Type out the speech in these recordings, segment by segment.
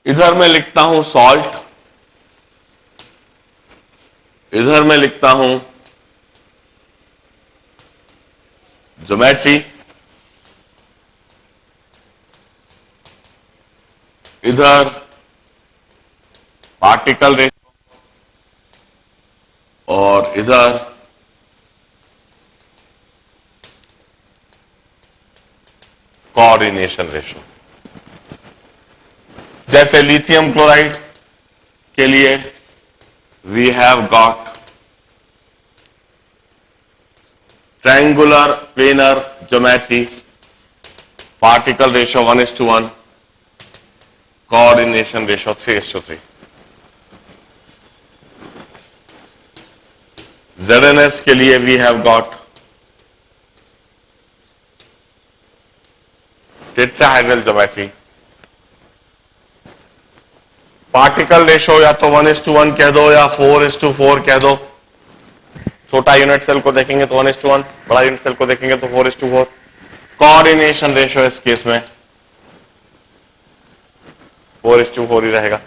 इधर मैं लिखता हूं सॉल्ट, इधर मैं लिखता हूं ज्योमेट्री, इधर पार्टिकल रेशो और इधर कोऑर्डिनेशन रेशो। जैसे लिथियम क्लोराइड के लिए we have got triangular planar geometry, particle ratio 1:1, coordination ratio 3:3। ZnS के लिए we have got tetrahedral geometry, particle ratio या तो 1:1 कह दो या 4:4 कह दो। छोटा यूनिट सेल को देखेंगे तो 1:1, बड़ा यूनिट सेल को देखेंगे तो 4:4। कोऑर्डिनेशन रेशो इस केस में 4:4 ही रहेगा।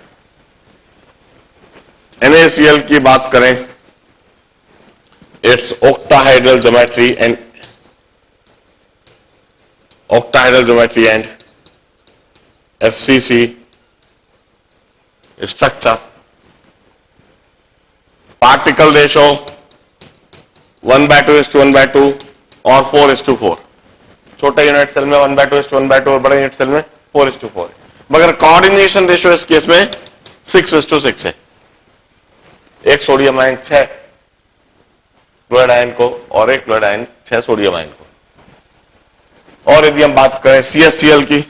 NaCl की बात करें, it's octahedral geometry and FCC structure, particle ratio 1:2:1:2 और 4:4। छोटे यूनिट सेल में 1:2:1:2 और बड़े यूनिट सेल में 4:4 है। मगर कोऑर्डिनेशन रेशो इस केस में 6:6 है। एक सोडियम आयन 6 क्लोराइड आयन को और एक क्लोराइड आयन 6 सोडियम आयन को। और यदि हम बात करें CaCl की,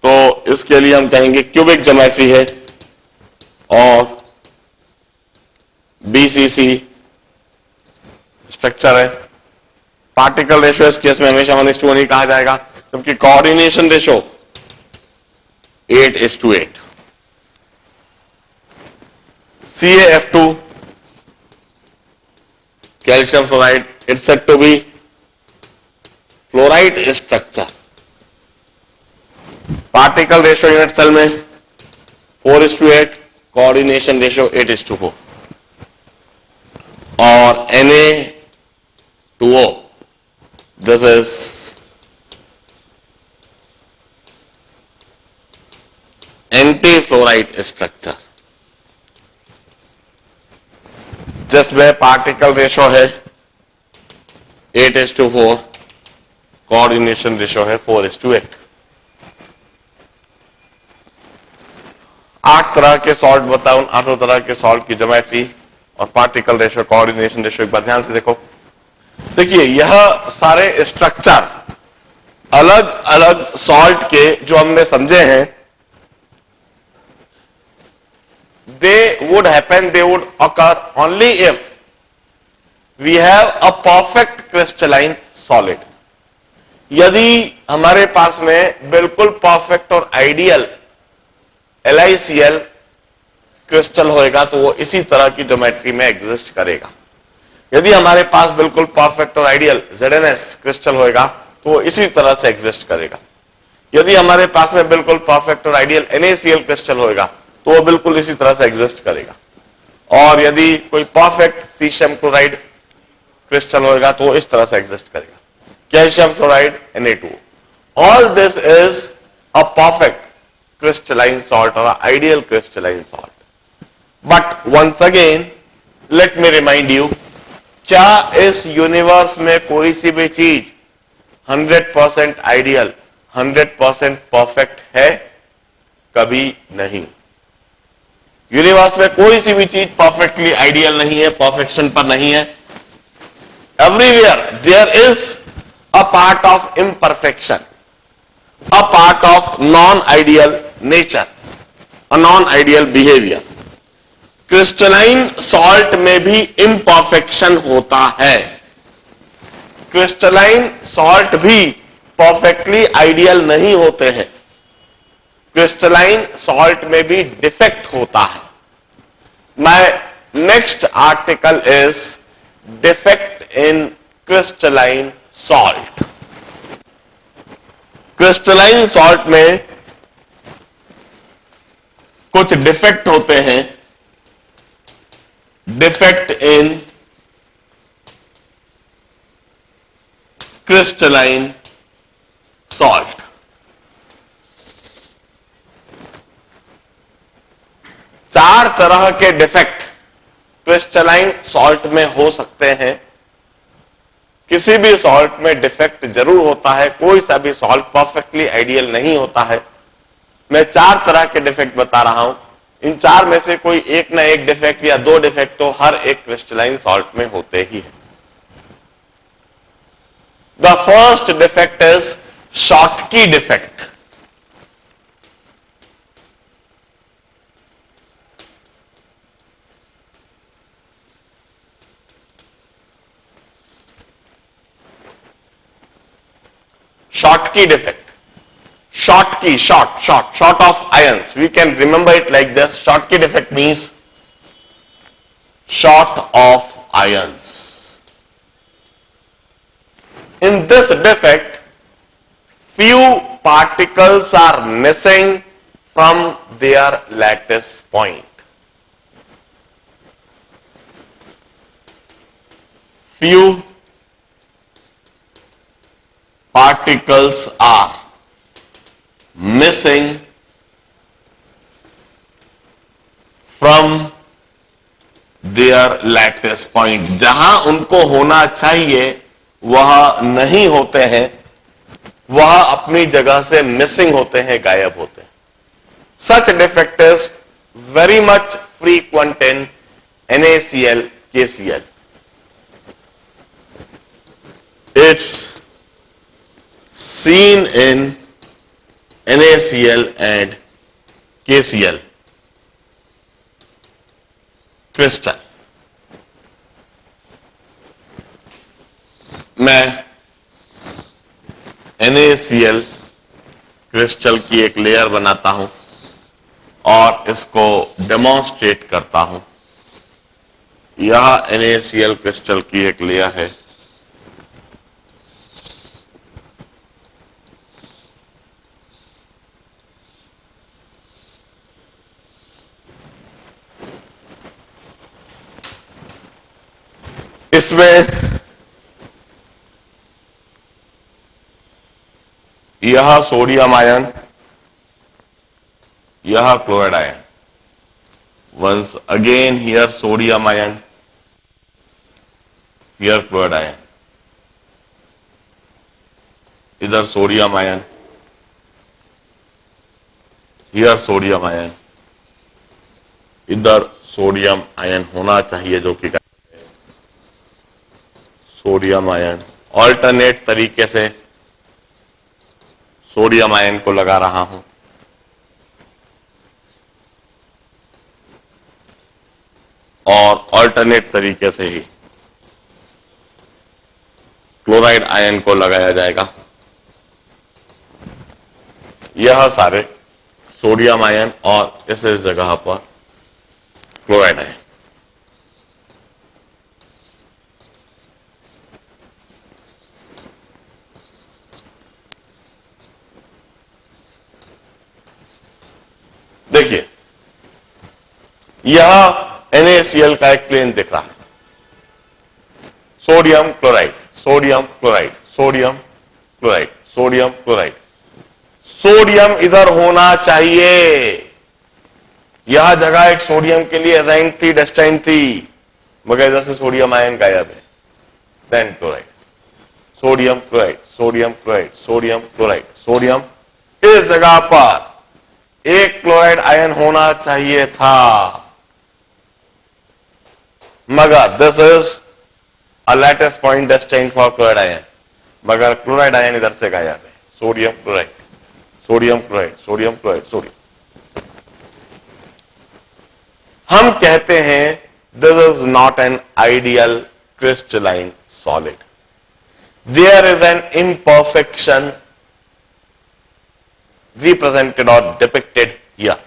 तो इसके लिए हम कहेंगे क्यूबिक ज्योमेट्री है और BCC स्ट्रक्चर है। पार्टिकल रेशो इस केस में हमेशा 1:1 ही कहा जाएगा, क्योंकि coordination ratio 8:8। CaF2 calcium fluoride, it's said to be fluoride structure. Particle ratio unit cell में 4:8, कोऑर्डिनेशन रेशो 8:4। और Na2O, this is anti fluoride structure, जिसमें पार्टिकल रेशो है 8:4, कोऑर्डिनेशन रेशो है 4:8। 8 तरह के सॉल्ट बताऊं, 8 तरह के सॉल्ट की ज्योमेट्री और पार्टिकल रेशो, कोऑर्डिनेशन रेशो एक बार ध्यान से देखो। देखिए, यह सारे स्ट्रक्चर अलग अलग सॉल्ट के जो हमने समझे हैं, they would occur only if we have a perfect crystalline solid। यदि हमारे पास में बिल्कुल परफेक्ट और आइडियल LiCl क्रिस्टल होएगा तो वो इसी तरह की ज्योमेट्री में एग्जिस्ट करेगा। यदि हमारे पास बिल्कुल परफेक्ट और आइडियल ZnS क्रिस्टल होएगा तो वो इसी तरह से एग्जिस्ट करेगा। यदि हमारे पास में बिल्कुल परफेक्ट और आइडियल NaCl क्रिस्टल होएगा तो वो बिल्कुल इसी तरह से एग्जिस्ट करेगा। और यदि कोई परफेक्ट सीशियम क्लोराइड क्रिस्टल होएगा तो वो इस तरह से एग्जिस्ट करेगा। Calcium fluoride Na2, all this is a perfect crystalline salt or ideal crystalline salt. But once again, let me remind you, क्या इस यूनिवर्स में कोई सी भी चीज 100% आइडियल, 100% परफेक्ट है? कभी नहीं। यूनिवर्स में कोई सी भी चीज परफेक्टली आइडियल नहीं है, परफेक्शन पर नहीं है। Everywhere there is a part of imperfection, a part of non-ideal nature, a non-ideal behavior। Crystalline salt में भी इम्परफेक्शन होता है। क्रिस्टलाइन सॉल्ट भी परफेक्टली आइडियल नहीं होते हैं। क्रिस्टलाइन सॉल्ट में भी डिफेक्ट होता है। My next article is defect in crystalline salt. Crystalline salt में कुछ डिफेक्ट होते हैं, डिफेक्ट इन क्रिस्टलाइन सॉल्ट। चार तरह के डिफेक्ट क्रिस्टलाइन सॉल्ट में हो सकते हैं। किसी भी सॉल्ट में डिफेक्ट जरूर होता है, कोई सा भी सॉल्ट परफेक्टली आइडियल नहीं होता है। मैं चार तरह के डिफेक्ट बता रहा हूं, इन चार में से कोई एक ना एक डिफेक्ट या दो डिफेक्ट तो हर एक क्रिस्टलाइन सॉल्ट में होते ही है। The first defect is Schottky defect. Schottky defect. Schottky, short of ions. We can remember it like this. Schottky defect means short of ions. In this defect, few particles are missing from their lattice point. Few particles are missing from their lattice point. जहां उनको होना चाहिए वह नहीं होते हैं, वह अपनी जगह से मिसिंग होते हैं, गायब होते हैं। Such defect is very much frequent in NaCl, KCl. It's seen in NaCl and KCl crystal. मैं NaCl क्रिस्टल की एक लेयर बनाता हूं और इसको डेमोन्स्ट्रेट करता हूं। यह NaCl क्रिस्टल की एक लेयर है। इसमें यह सोडियम आयन, यह chloride ion. Once again here sodium ion, here chloride ion, इधर sodium ion, here sodium ion, इधर सोडियम आयन होना चाहिए जो कि सोडियम आयन। ऑल्टरनेट तरीके से सोडियम आयन को लगा रहा हूं और ऑल्टरनेट तरीके से ही क्लोराइड आयन को लगाया जाएगा। यह सारे सोडियम आयन और इस जगह पर क्लोराइड आयन। देखिए यह NaCl का एक प्लेन दिख रहा है। Sodium chloride, sodium chloride, sodium chloride, sodium chloride. Sodium इधर होना चाहिए। यह जगह एक सोडियम के लिए असाइन थी, डेस्टाइन थी, मगर इधर से सोडियम आयन गायब है। Then chloride, sodium chloride, sodium chloride, sodium chloride, sodium. इस जगह पर एक क्लोराइड आयन होना चाहिए था, मगर this is a lattice point destined for chloride ion, मगर क्लोराइड आयन इधर से गायब है। Sodium chloride, sodium chloride, sodium chloride, sodium. हम कहते हैं this is not an ideal crystalline solid, there is an imperfection represented or depicted here.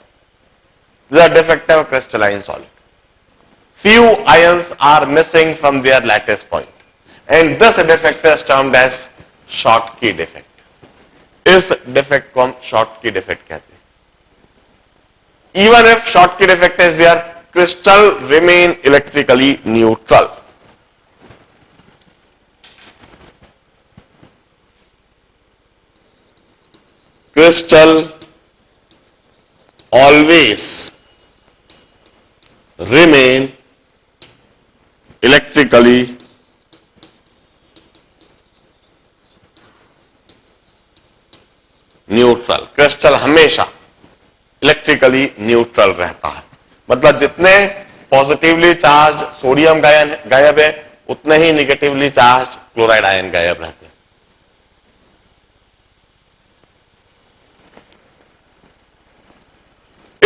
This is a defective crystalline solid. Few ions are missing from their lattice point, and this defect is termed as Schottky defect. इस defect को हम Schottky defect कहते हैं। Even if Schottky defect is there, crystal remain electrically neutral. Crystal always remain electrically neutral. Crystal हमेशा electrically neutral रहता है. मतलब जितने पॉजिटिवली चार्ज सोडियम गायब है, उतने ही निगेटिवली चार्ज क्लोराइड आयन गायब रहते हैं.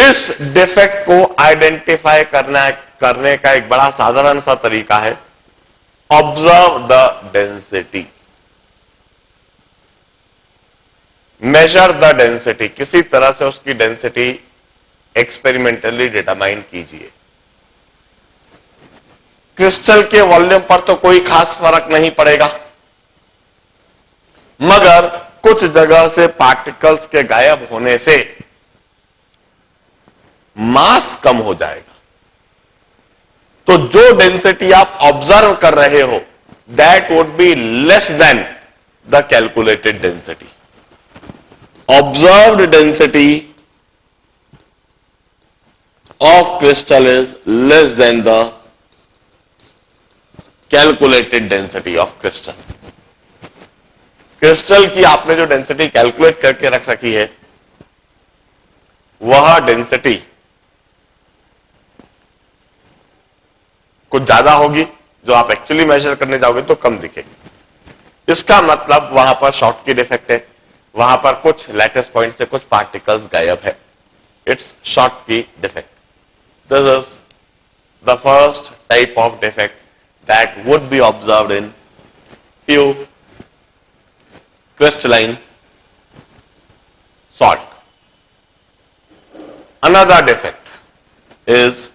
इस डिफेक्ट को आइडेंटिफाई करने का एक बड़ा साधारण सा तरीका है, observe the density. Measure the density. किसी तरह से उसकी डेंसिटी एक्सपेरिमेंटली डिटरमाइन कीजिए. क्रिस्टल के वॉल्यूम पर तो कोई खास फर्क नहीं पड़ेगा, मगर कुछ जगह से पार्टिकल्स के गायब होने से मास कम हो जाएगा. तो जो डेंसिटी आप ऑब्जर्व कर रहे हो, that would be less than the calculated density. Observed density of crystal is less than the calculated density of crystal. Crystal की आपने जो डेंसिटी कैलकुलेट करके रख रखी है, वह डेंसिटी कुछ ज्यादा होगी. जो आप एक्चुअली मेजर करने जाओगे तो कम दिखेगी. इसका मतलब वहां पर शॉर्टकी डिफेक्ट है, वहां पर कुछ लैटिस पॉइंट से कुछ पार्टिकल्स गायब है. It's Schottky defect. This is the first type of defect that would be observed in few crystalline salt. Another defect is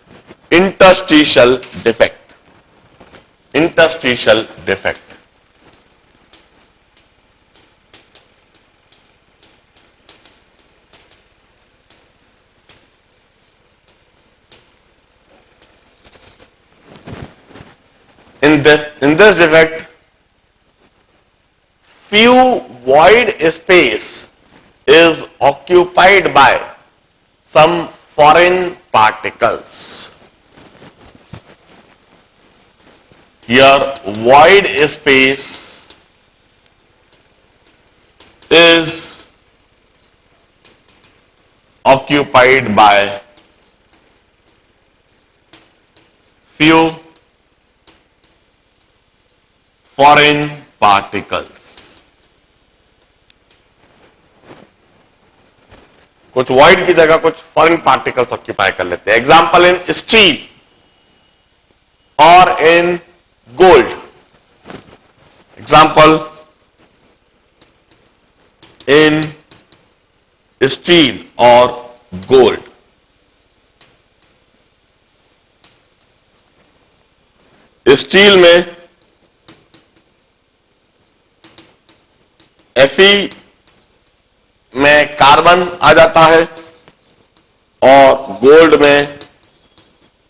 interstitial defect. Interstitial defect. In this defect, few void space is occupied by some foreign particles. Here void space is occupied by few foreign particles. कुछ void की जगह कुछ foreign particles occupy कर लेते हैं. Example in steel और in gold. Example in steel और gold. Steel में Fe में कार्बन आ जाता है और गोल्ड में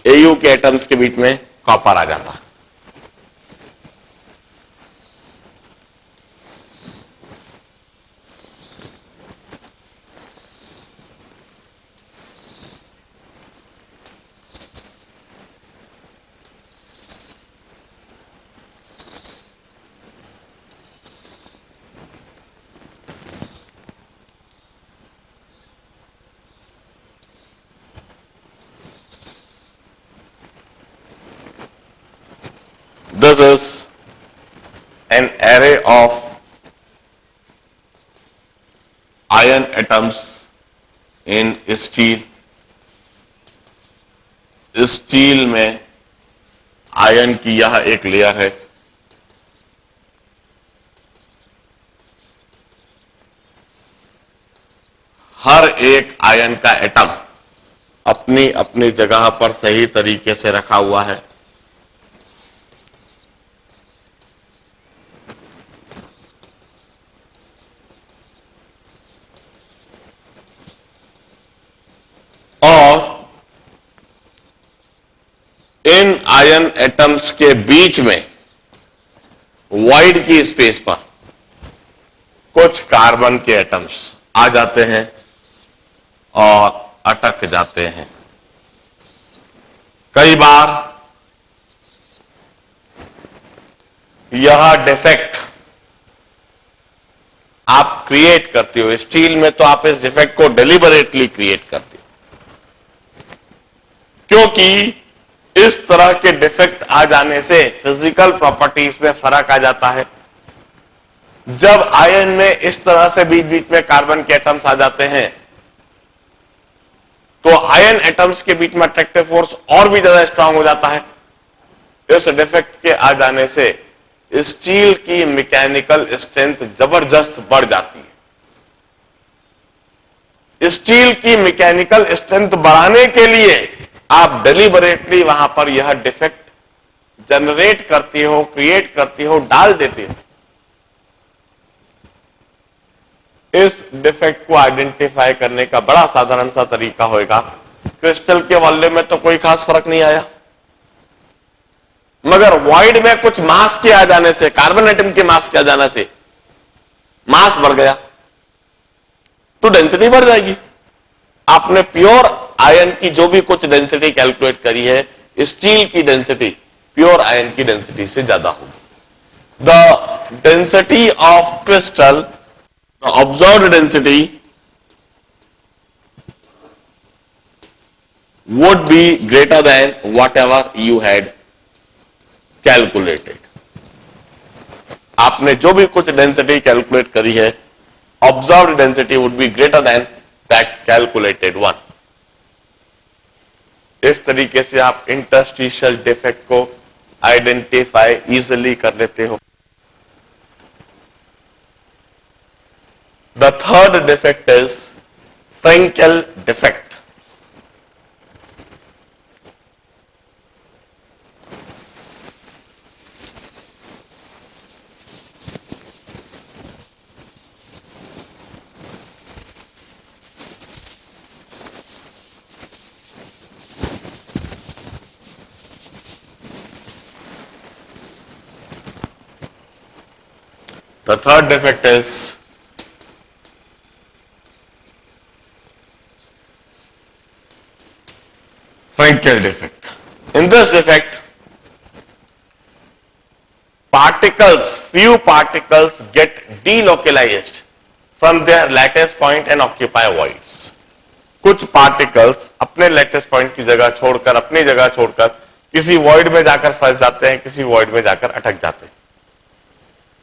Au के एटम्स के बीच में कॉपर आ जाता है. This is an array of iron atoms in steel. Steel में आयन की यह एक लेयर है. हर एक आयन का एटम अपनी अपनी जगह पर सही तरीके से रखा हुआ है. और आयन एटम्स के बीच में वॉइड की स्पेस पर कुछ कार्बन के एटम्स आ जाते हैं और अटक जाते हैं। कई बार यह डिफेक्ट आप क्रिएट करते हो। स्टील में तो आप इस डिफेक्ट को डेलिबरेटली क्रिएट करते हो, क्योंकि इस तरह के डिफेक्ट आ जाने से फिजिकल प्रॉपर्टीज में फर्क आ जाता है। जब आयन में इस तरह से बीच बीच में कार्बन के एटम्स आ जाते हैं तो आयन एटम्स के बीच में अट्रैक्टिव फोर्स और भी ज्यादा स्ट्रांग हो जाता है। इस डिफेक्ट के आ जाने से स्टील की मैकेनिकल स्ट्रेंथ जबरदस्त बढ़ जाती है। स्टील की मैकेनिकल स्ट्रेंथ बढ़ाने के लिए आप डेलिबरेटली वहां पर यह डिफेक्ट जनरेट करते हो, क्रिएट करते हो, डाल देते हो। इस डिफेक्ट को आइडेंटिफाई करने का बड़ा साधारण सा तरीका होगा। क्रिस्टल के वॉल्यूम में तो कोई खास फर्क नहीं आया, मगर वॉइड में कुछ मास के आ जाने से, कार्बन एटम के मास के आ जाने से मास बढ़ गया तो डेंसिटी बढ़ जाएगी। आपने प्योर आयन की जो भी कुछ डेंसिटी कैलकुलेट करी है, स्टील की डेंसिटी प्योर आयन की डेंसिटी से ज्यादा होगी। The density of crystal, the observed density would be greater than whatever you had calculated. आपने जो भी कुछ डेंसिटी कैलकुलेट करी है, observed density would be greater than that calculated one. इस तरीके से आप इंटरस्टिशियल डिफेक्ट को आइडेंटिफाई इजिली कर लेते हो। The third defect is Frenkel defect. The third defect is Frenkel defect. In this defect, few particles get delocalized from their lattice point and occupy voids. कुछ particles अपने lattice point की जगह छोड़कर, अपनी जगह छोड़कर किसी वॉइड में जाकर फंस जाते हैं, किसी वॉइड में जाकर अटक जाते हैं।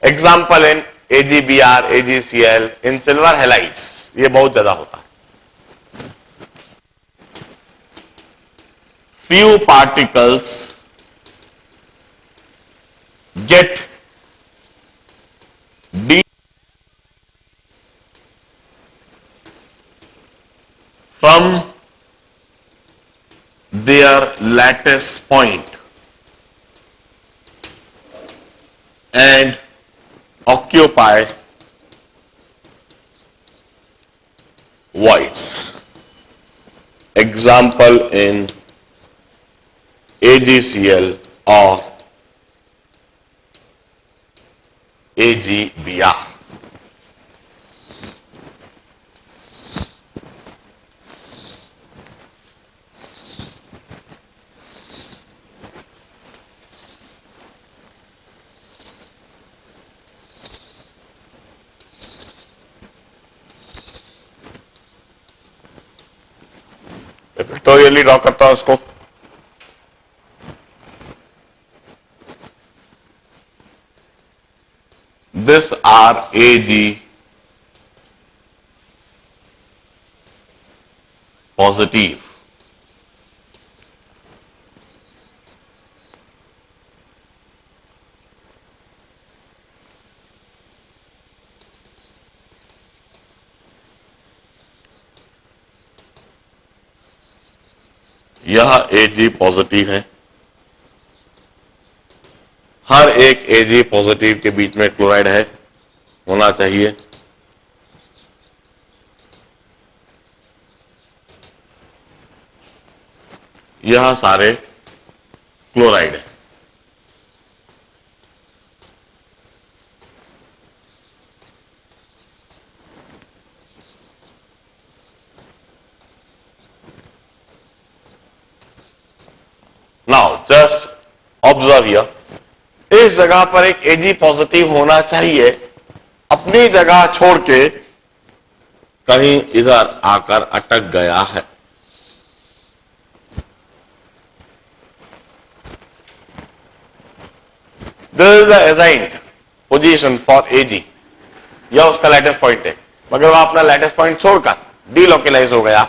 Example in AgBr, AgCl, in silver halides ये बहुत ज्यादा होता है। Few particles get from their lattice point and occupy voids. Example in AgCl or AgBr. Pictorially draw करता हूं उसको। This are Ag positive. यह Ag पॉजिटिव है। हर एक Ag पॉजिटिव के बीच में क्लोराइड है, होना चाहिए। यह सारे क्लोराइड है। नाउ जस्ट ऑब्जर्व हियर, इस जगह पर एक Ag पॉजिटिव होना चाहिए, अपनी जगह छोड़ के कहीं इधर आकर अटक गया है। This is the assigned position for Ag, यह उसका लैटिस पॉइंट है, मगर वह अपना लैटिस पॉइंट छोड़कर डीलोकलाइज हो गया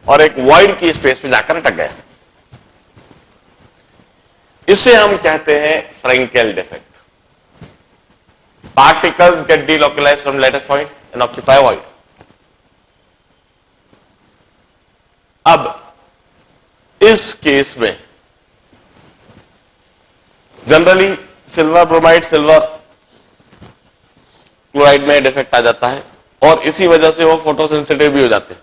और एक वॉइड की स्पेस पे जाकर अटक गया। इसे हम कहते हैं Frenkel defect. Particles get delocalized from lattice point and occupy void. अब इस केस में generally silver bromide silver chloride में डिफेक्ट आ जाता है और इसी वजह से वो फोटोसेंसिटिव भी हो जाते हैं।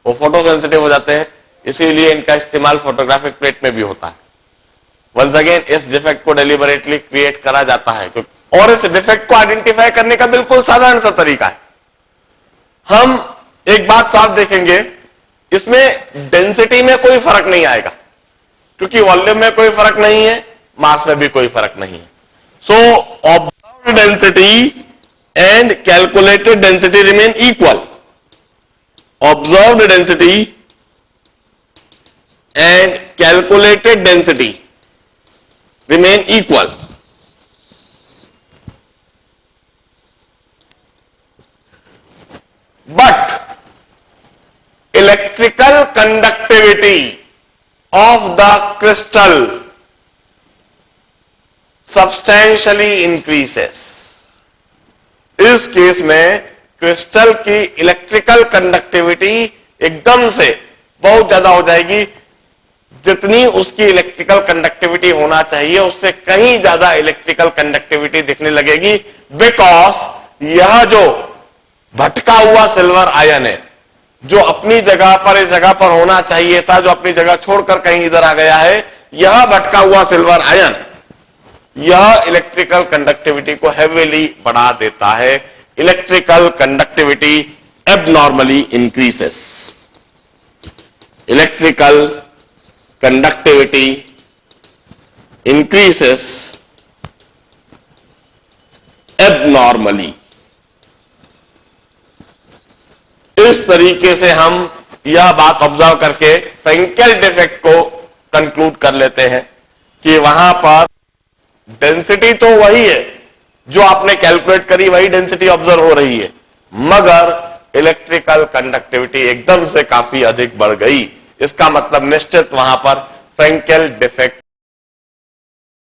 वो फोटोसेंसिटिव हो जाते हैं, इसीलिए इनका इस्तेमाल फोटोग्राफिक प्लेट में भी होता है। वंस अगेन इस डिफेक्ट को डेलिबरेटली क्रिएट करा जाता है और इस डिफेक्ट को आइडेंटिफाई करने का बिल्कुल साधारण सा तरीका है। हम एक बात साफ देखेंगे, इसमें डेंसिटी में कोई फर्क नहीं आएगा क्योंकि वॉल्यूम में कोई फर्क नहीं है, मास में भी कोई फर्क नहीं है। So observed density and calculated density remain equal. Observed density and calculated density remain equal. But electrical conductivity of the crystal substantially increases. इस केस में क्रिस्टल की इलेक्ट्रिकल कंडक्टिविटी एकदम से बहुत ज्यादा हो जाएगी। जितनी उसकी इलेक्ट्रिकल कंडक्टिविटी होना चाहिए उससे कहीं ज्यादा इलेक्ट्रिकल कंडक्टिविटी दिखने लगेगी, बिकॉज यह जो भटका हुआ सिल्वर आयन है जो अपनी जगह पर इस जगह पर होना चाहिए था, जो अपनी जगह छोड़कर कहीं इधर आ गया है, यह भटका हुआ सिल्वर आयन यह इलेक्ट्रिकल कंडक्टिविटी को हेवीली बढ़ा देता है। Electrical conductivity abnormally increases. Electrical conductivity increases abnormally. इस तरीके से हम यह बात ऑब्जर्व करके फ्रेंकेल डिफेक्ट को कंक्लूड कर लेते हैं कि वहां पर डेंसिटी तो वही है जो आपने कैलकुलेट करी, वही डेंसिटी ऑब्जर्व हो रही है, मगर इलेक्ट्रिकल कंडक्टिविटी एकदम से काफी अधिक बढ़ गई। इसका मतलब निश्चित वहां पर फ्रेंकेल डिफेक्ट